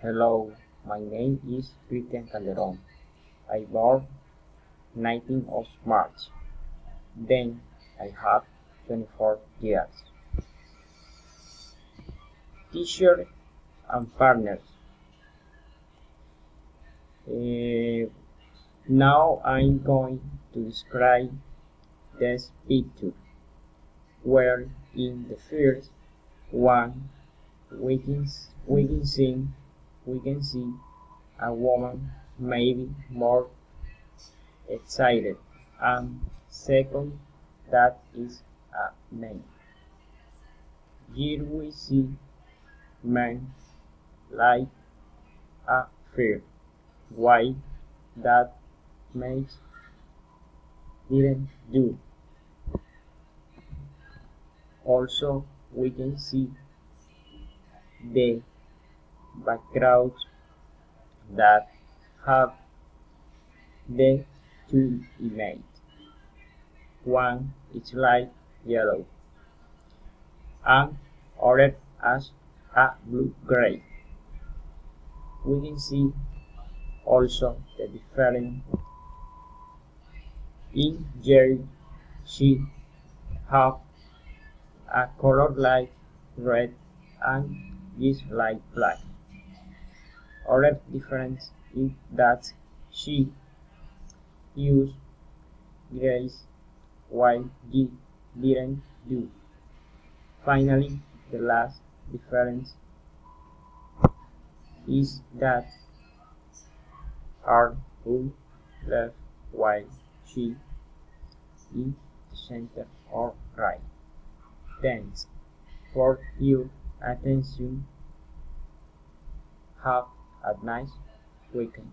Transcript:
Hello, my name is Cristian Calderon. I born 19th of March. Then I have 24 years. Teacher and partners. Uh, Now I'm going to describe this picture, where in the first one we can see a woman maybe more excited, and second, that is a man. Here we see men like a fair. Why that makes didn't do. Also, we can see the backgrounds that have the two images. One is light yellow and other as a blue gray. We can see also the difference in Jerry. She have a color like red and is like black. Other difference is that she used grace while he didn't do. Finally, the last difference is that R who left while she in the center or right. Thanks for your attention. Have a nice weekend.